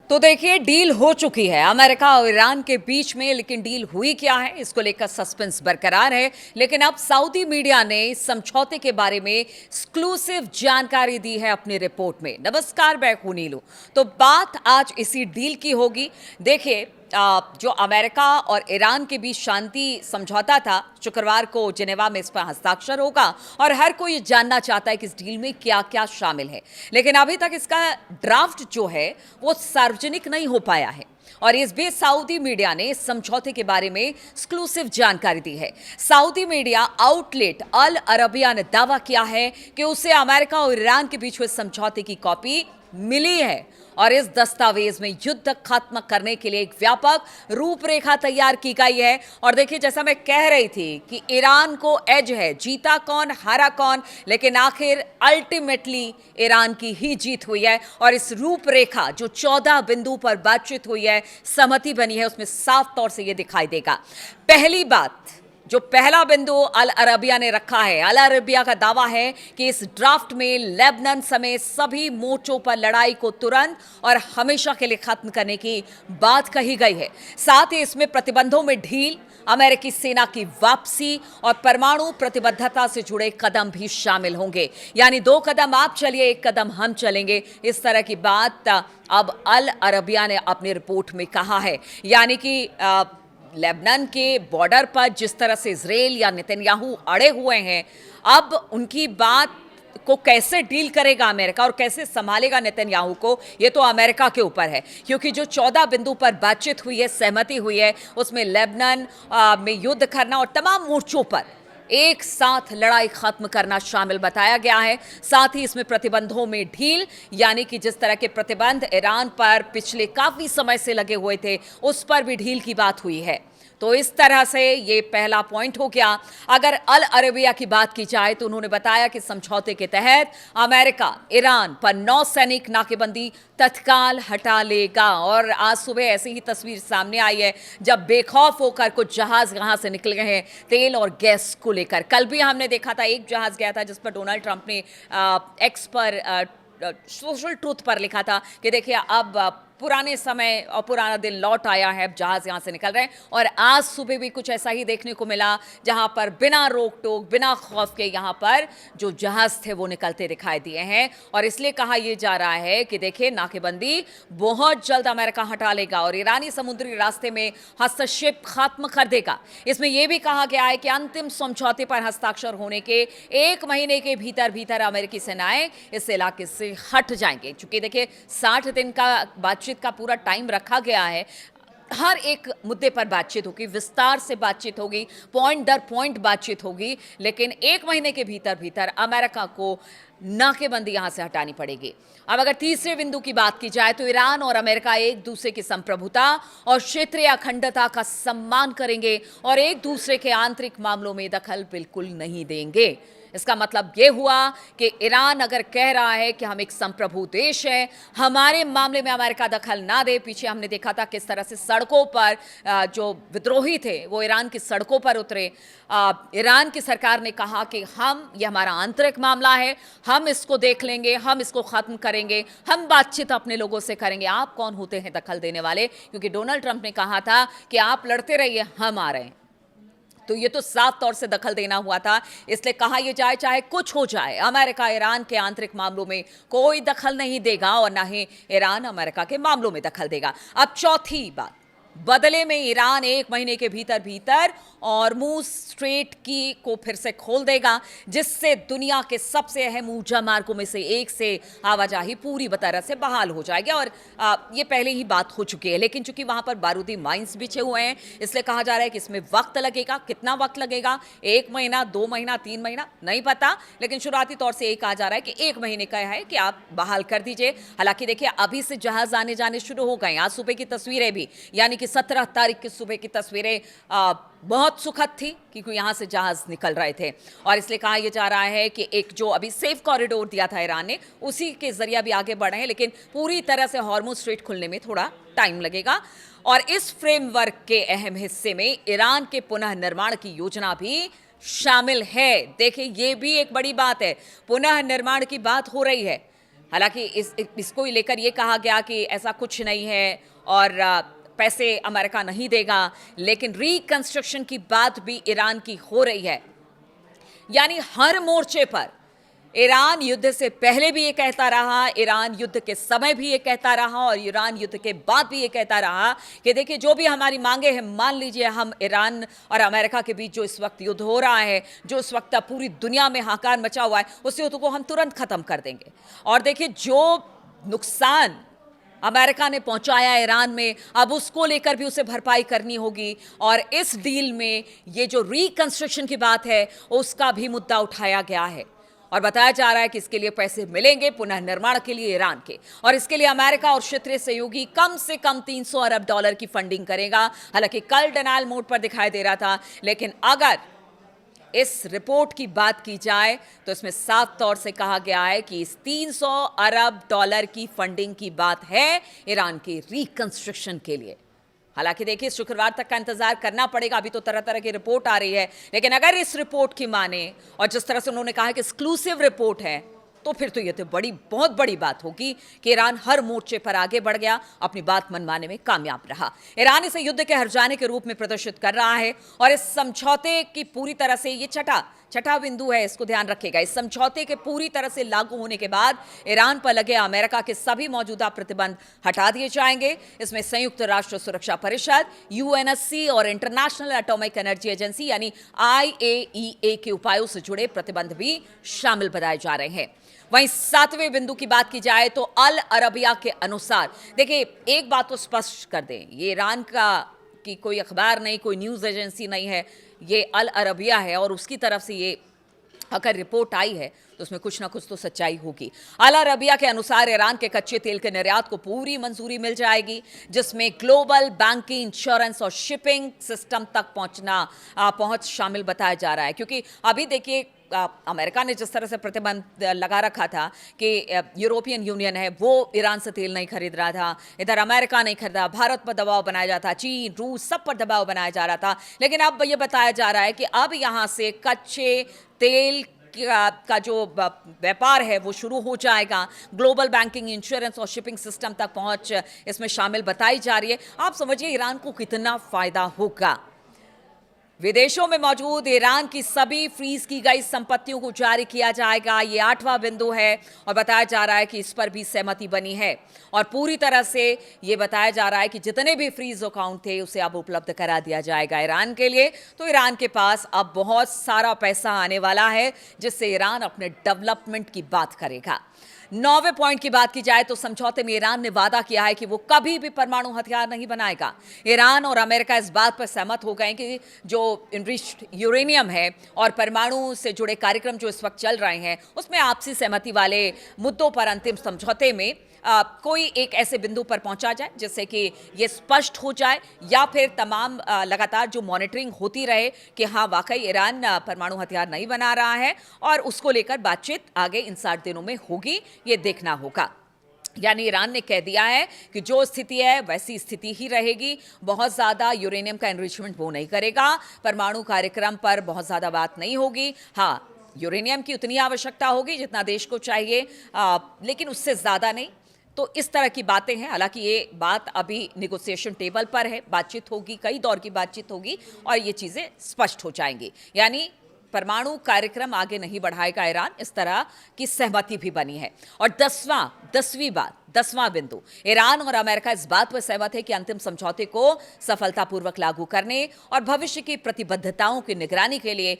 तो देखिए डील हो चुकी है अमेरिका और ईरान के बीच में, लेकिन डील हुई क्या है इसको लेकर सस्पेंस बरकरार है। लेकिन अब सऊदी मीडिया ने समझौते के बारे में एक्सक्लूसिव जानकारी दी है अपनी रिपोर्ट में। नमस्कार, मैं हूं नीलू। तो बात आज इसी डील की होगी। देखिए जो अमेरिका और ईरान के बीच शांति समझौता था, शुक्रवार को जिनेवा में इस पर हस्ताक्षर होगा और हर कोई ये जानना चाहता है कि इस डील में क्या क्या शामिल है। लेकिन अभी तक इसका ड्राफ्ट जो है वो सार्वजनिक नहीं हो पाया है और इस बीच सऊदी मीडिया ने समझौते के बारे में एक्सक्लूसिव जानकारी दी है। सऊदी मीडिया आउटलेट अल अरबिया ने दावा किया है कि उसे अमेरिका और ईरान के बीच हुए समझौते की कॉपी मिली है और इस दस्तावेज में युद्ध खत्म करने के लिए एक व्यापक रूपरेखा तैयार की गई है। और देखिए, जैसा मैं कह रही थी कि ईरान को एज है, जीता कौन हारा कौन, लेकिन आखिर अल्टीमेटली ईरान की ही जीत हुई है। और इस रूपरेखा जो 14 बिंदु पर बातचीत हुई है, सहमति बनी है, उसमें साफ तौर से यह दिखाई देगा। पहली बात, जो पहला बिंदु अल अरबिया ने रखा है, अल अरबिया का दावा है कि इस ड्राफ्ट में लेबनान समेत सभी मोर्चों पर लड़ाई को तुरंत और हमेशा के लिए खत्म करने की बात कही गई है। साथ ही इसमें प्रतिबंधों में ढील, अमेरिकी सेना की वापसी और परमाणु प्रतिबद्धता से जुड़े कदम भी शामिल होंगे। यानी 2 कदम आप चलिए, 1 कदम हम चलेंगे, इस तरह की बात अब अल अरबिया ने अपनी रिपोर्ट में कहा है। यानी कि लेबनान के बॉर्डर पर जिस तरह से इजराइल या नेतन्याहू अड़े हुए हैं, अब उनकी बात को कैसे डील करेगा अमेरिका और कैसे संभालेगा नेतन्याहू को, ये तो अमेरिका के ऊपर है। क्योंकि जो 14 बिंदु पर बातचीत हुई है, सहमति हुई है, उसमें लेबनान में युद्ध करना और तमाम मोर्चों पर एक साथ लड़ाई खत्म करना शामिल बताया गया है। साथ ही इसमें प्रतिबंधों में ढील, यानी कि जिस तरह के प्रतिबंध ईरान पर पिछले काफी समय से लगे हुए थे, उस पर भी ढील की बात हुई है। तो इस तरह से ये पहला पॉइंट हो गया। अगर अल अरबिया की बात की जाए तो उन्होंने बताया कि समझौते के तहत अमेरिका ईरान पर नौसैनिक नाकेबंदी तत्काल हटा लेगा। और आज सुबह ऐसी ही तस्वीर सामने आई है जब बेखौफ होकर कुछ जहाज यहां से निकल गए हैं तेल और गैस को लेकर। कल भी हमने देखा था एक जहाज गया था जिस पर डोनाल्ड ट्रंप ने एक्स पर सोशल ट्रूथ पर लिखा था कि देखिए अब पुराने समय और पुराना दिन लौट आया है, जहाज यहां से निकल रहे हैं। और आज सुबह भी कुछ ऐसा ही देखने को मिला जहां पर बिना रोक टोक, बिना खौफ के यहां पर जो जहाज थे वो निकलते दिखाई दिए हैं। और इसलिए कहा यह जा रहा है कि देखिए, नाकेबंदी बहुत जल्द अमेरिका हटा लेगा और ईरानी समुद्री रास्ते में हस्तक्षेप खत्म कर देगा। इसमें यह भी कहा गया है कि अंतिम समझौते पर हस्ताक्षर होने के 1 महीने के भीतर भीतर अमेरिकी सेनाएं इस इलाके से हट जाएंगे। चूंकि देखिए 60 दिन का बातचीत का पूरा टाइम रखा गया है, हर एक मुद्दे पर बातचीत होगी, विस्तार से बातचीत होगी, पॉइंट दर पॉइंट बातचीत होगी, लेकिन 1 महीने के भीतर भीतर अमेरिका को नाकेबंदी यहां से हटानी पड़ेगी। अब अगर तीसरे बिंदु की बात की जाए तो ईरान और अमेरिका एक दूसरे की संप्रभुता और क्षेत्रीय अखंडता का सम्मान करेंगे और एक दूसरे के आंतरिक मामलों में दखल बिल्कुल नहीं देंगे। इसका मतलब यह हुआ कि ईरान अगर कह रहा है कि हम एक संप्रभु देश हैं, हमारे मामले में अमेरिका दखल ना दे। पीछे हमने देखा था किस तरह से सड़कों पर जो विद्रोही थे वो ईरान की सड़कों पर उतरे। ईरान की सरकार ने कहा कि ये हमारा आंतरिक मामला है, हम इसको देख लेंगे, हम इसको खत्म करेंगे, हम बातचीत अपने लोगों से करेंगे, आप कौन होते हैं दखल देने वाले। क्योंकि डोनाल्ड ट्रंप ने कहा था कि आप लड़ते रहिए, हम आ रहे हैं। तो ये तो साफ तौर से दखल देना हुआ था। इसलिए कहा यह जाए, चाहे कुछ हो जाए, अमेरिका ईरान के आंतरिक मामलों में कोई दखल नहीं देगा और ना ही ईरान अमेरिका के मामलों में दखल देगा। अब चौथी बात, बदले में ईरान 1 महीने के भीतर भीतर हॉर्मुज़ स्ट्रेट की को फिर से खोल देगा, जिससे दुनिया के सबसे अहम ऊर्जा मार्गों में से एक से आवाजाही पूरी तरह से बहाल हो जाएगी। और ये पहले ही बात हो चुकी है, लेकिन चूंकि वहां पर बारूदी माइंस बिछे हुए हैं, इसलिए कहा जा रहा है कि इसमें वक्त लगेगा। कितना वक्त लगेगा? 1 महीना, 2 महीना, 3 महीना, नहीं पता, लेकिन शुरुआती तौर से यही कहा जा रहा है कि 1 महीने का है कि आप बहाल कर दीजिए। हालांकि देखिए, अभी से जहाज आने जाने शुरू हो गए। आज सुबह की तस्वीरें भी, यानी कि 17 तारीख की सुबह की तस्वीरें बहुत सुखद थी क्योंकि यहाँ से जहाज निकल रहे थे। और इसलिए कहा यह जा रहा है कि एक जो अभी सेफ कॉरिडोर दिया था ईरान ने, उसी के जरिए अभी आगे बढ़े हैं, लेकिन पूरी तरह से हॉर्मुज़ स्ट्रेट खुलने में थोड़ा टाइम लगेगा। और इस फ्रेमवर्क के अहम हिस्से में ईरान के पुनः निर्माण की योजना भी शामिल है। देखिए, ये भी एक बड़ी बात है, पुनः निर्माण की बात हो रही है। हालांकि इसको ही लेकर ये कहा गया कि ऐसा कुछ नहीं है और पैसे अमेरिका नहीं देगा, लेकिन रिकंस्ट्रक्शन की बात भी ईरान की हो रही है। यानी हर मोर्चे पर ईरान युद्ध से पहले भी ये कहता रहा, ईरान युद्ध के समय भी ये कहता रहा और ईरान युद्ध के बाद भी ये कहता रहा कि देखिए जो भी हमारी मांगे हैं, मान लीजिए हम ईरान और अमेरिका के बीच जो इस वक्त युद्ध हो रहा है, जो इस वक्त पूरी दुनिया में हाहाकार मचा हुआ है, उस युद्ध को हम तुरंत खत्म कर देंगे। और देखिए जो नुकसान अमेरिका ने पहुंचाया ईरान में, अब उसको लेकर भी उसे भरपाई करनी होगी। और इस डील में ये जो रिकंस्ट्रक्शन की बात है उसका भी मुद्दा उठाया गया है और बताया जा रहा है कि इसके लिए पैसे मिलेंगे पुनः निर्माण के लिए ईरान के, और इसके लिए अमेरिका और क्षेत्रीय सहयोगी कम से कम 300 अरब डॉलर की फंडिंग करेगा। हालांकि कल डिनायल मोड पर दिखाई दे रहा था, लेकिन अगर इस रिपोर्ट की बात की जाए तो इसमें साफ तौर से कहा गया है कि इस 300 अरब डॉलर की फंडिंग की बात है ईरान के रिकंस्ट्रक्शन के लिए। हालांकि देखिए शुक्रवार तक का इंतजार करना पड़ेगा, अभी तो तरह तरह की रिपोर्ट आ रही है, लेकिन अगर इस रिपोर्ट की माने और जिस तरह से उन्होंने कहा है कि एक्सक्लूसिव रिपोर्ट है, तो फिर तो ये तो बहुत बड़ी बात होगी कि ईरान हर मोर्चे पर आगे बढ़ गया, अपनी बात मनवाने में कामयाब रहा। ईरान इसे युद्ध के हर जाने के रूप में प्रदर्शित कर रहा है और इस समझौते की पूरी तरह से ये छठा बिंदु है, इसको ध्यान रखिएगा। इस समझौते के पूरी तरह से लागू होने के बाद ईरान पर लगे अमेरिका के सभी मौजूदा प्रतिबंध हटा दिए जाएंगे। इसमें संयुक्त राष्ट्र सुरक्षा परिषद, यूएनएससी और इंटरनेशनल एटॉमिक एनर्जी एजेंसी यानी IAEA के उपायों से जुड़े प्रतिबंध भी शामिल बताए जा रहे हैं। वहीं 7वें बिंदु की बात की जाए तो अल अरबिया के अनुसार, देखिए एक बात तो स्पष्ट कर दें, ये ईरान की कोई अखबार नहीं, कोई न्यूज़ एजेंसी नहीं है, ये अल अरबिया है और उसकी तरफ से ये अगर रिपोर्ट आई है तो उसमें कुछ ना कुछ तो सच्चाई होगी। अल अरबिया के अनुसार ईरान के कच्चे तेल के निर्यात को पूरी मंजूरी मिल जाएगी, जिसमें ग्लोबल बैंकिंग, इंश्योरेंस और शिपिंग सिस्टम तक पहुंच शामिल बताया जा रहा है। क्योंकि अभी देखिए अमेरिका ने जिस तरह से प्रतिबंध लगा रखा था कि यूरोपियन यूनियन है वो ईरान से तेल नहीं खरीद रहा था, इधर अमेरिका नहीं खरीदा, भारत पर दबाव बनाया जाता, चीन, रूस, सब पर दबाव बनाया जा रहा था। लेकिन अब ये बताया जा रहा है कि अब यहाँ से कच्चे तेल का जो व्यापार है वो शुरू हो जाएगा। ग्लोबल बैंकिंग, इंश्योरेंस और शिपिंग सिस्टम तक पहुंच इसमें शामिल बताई जा रही है। आप समझिए ईरान को कितना फायदा होगा। विदेशों में मौजूद ईरान की सभी फ्रीज की गई संपत्तियों को जारी किया जाएगा, ये 8वां बिंदु है और बताया जा रहा है कि इस पर भी सहमति बनी है और पूरी तरह से ये बताया जा रहा है कि जितने भी फ्रीज अकाउंट थे उसे अब उपलब्ध करा दिया जाएगा ईरान के लिए। तो ईरान के पास अब बहुत सारा पैसा आने वाला है जिससे ईरान अपने डेवलपमेंट की बात करेगा। 9वें पॉइंट की बात की जाए तो समझौते में ईरान ने वादा किया है कि वो कभी भी परमाणु हथियार नहीं बनाएगा। ईरान और अमेरिका इस बात पर सहमत हो गए कि जो इनरिच्ड यूरेनियम है और परमाणु से जुड़े कार्यक्रम जो इस वक्त चल रहे हैं उसमें आपसी सहमति वाले मुद्दों पर अंतिम समझौते में कोई एक ऐसे बिंदु पर पहुंचा जाए जिससे कि ये स्पष्ट हो जाए या फिर तमाम लगातार जो मॉनिटरिंग होती रहे कि हाँ वाकई ईरान परमाणु हथियार नहीं बना रहा है और उसको लेकर बातचीत आगे इन 60 दिनों में होगी, ये देखना होगा। यानी ईरान ने कह दिया है कि जो स्थिति है वैसी स्थिति ही रहेगी, बहुत ज़्यादा यूरेनियम का एनरिचमेंट वो नहीं करेगा, परमाणु कार्यक्रम पर बहुत ज़्यादा बात नहीं होगी। हाँ, यूरेनियम की उतनी आवश्यकता होगी जितना देश को चाहिए, लेकिन उससे ज़्यादा नहीं। तो इस तरह की बातें हैं। हालांकि ये बात अभी निगोशिएशन टेबल पर है, बातचीत होगी, कई दौर की बातचीत होगी और ये चीज़ें स्पष्ट हो जाएंगी। यानी परमाणु कार्यक्रम आगे नहीं बढ़ाएगा ईरान, इस तरह की सहमति भी बनी है। और 10वां बिंदु, ईरान और अमेरिका इस बात पर सहमत है कि अंतिम समझौते को सफलतापूर्वक लागू करने और भविष्य की प्रतिबद्धताओं की निगरानी के लिए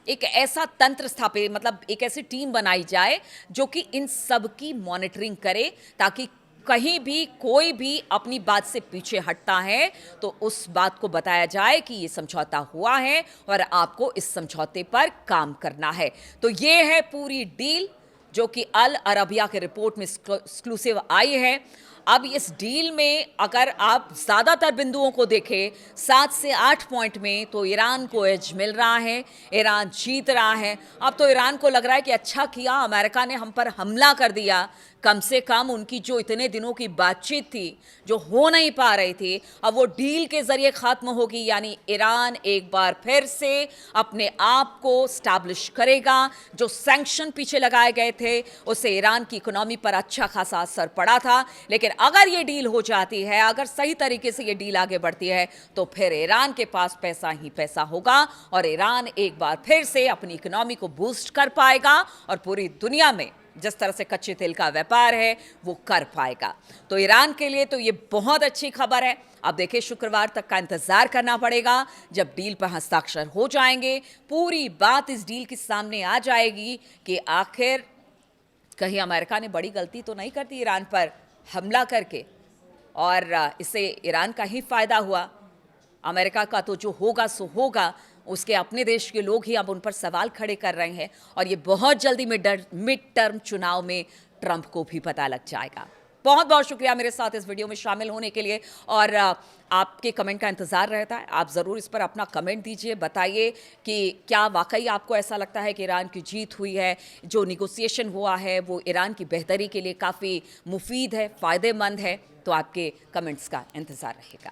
एक ऐसा तंत्र स्थापित, मतलब एक ऐसी टीम बनाई जाए जो कि इन सब की मॉनिटरिंग करे, ताकि कहीं भी कोई भी अपनी बात से पीछे हटता है तो उस बात को बताया जाए कि ये समझौता हुआ है और आपको इस समझौते पर काम करना है। तो ये है पूरी डील जो कि अल अरबिया के रिपोर्ट में एक्सक्लूसिव आई है। अब इस डील में अगर आप ज़्यादातर बिंदुओं को देखें 7 से 8 पॉइंट में, तो ईरान को एज मिल रहा है, ईरान जीत रहा है। अब तो ईरान को लग रहा है कि अच्छा किया अमेरिका ने हम पर हमला कर दिया, कम से कम उनकी जो इतने दिनों की बातचीत थी, जो हो नहीं पा रही थी, अब वो डील के जरिए खत्म होगी। यानी ईरान एक बार फिर से अपने आप को स्टैब्लिश करेगा। जो सैंक्शन पीछे लगाए गए थे उससे ईरान की इकोनॉमी पर अच्छा खासा असर पड़ा था, लेकिन अगर ये डील हो जाती है, अगर सही तरीके से ये डील आगे बढ़ती है, तो फिर ईरान के पास पैसा ही पैसा होगा और ईरान एक बार फिर से अपनी इकोनॉमी को बूस्ट कर पाएगा और पूरी दुनिया में जिस तरह से कच्चे तेल का व्यापार है वो कर पाएगा। तो ईरान के लिए तो ये बहुत अच्छी खबर है। अब देखिए, शुक्रवार तक का इंतजार करना पड़ेगा जब डील पर हस्ताक्षर हो जाएंगे। पूरी बात इस डील के सामने आ जाएगी कि आखिर कहीं अमेरिका ने बड़ी गलती तो नहीं कर दी ईरान पर हमला करके, और इससे ईरान का ही फायदा हुआ। अमेरिका का तो जो होगा सो होगा, उसके अपने देश के लोग ही अब उन पर सवाल खड़े कर रहे हैं और ये बहुत जल्दी मिड टर्म चुनाव में ट्रंप को भी पता लग जाएगा। बहुत बहुत शुक्रिया मेरे साथ इस वीडियो में शामिल होने के लिए, और आपके कमेंट का इंतज़ार रहता है। आप ज़रूर इस पर अपना कमेंट दीजिए, बताइए कि क्या वाकई आपको ऐसा लगता है कि ईरान की जीत हुई है, जो निगोसिएशन हुआ है वो ईरान की बेहतरी के लिए काफ़ी मुफीद है, फ़ायदेमंद है। तो आपके कमेंट्स का इंतज़ार रहेगा।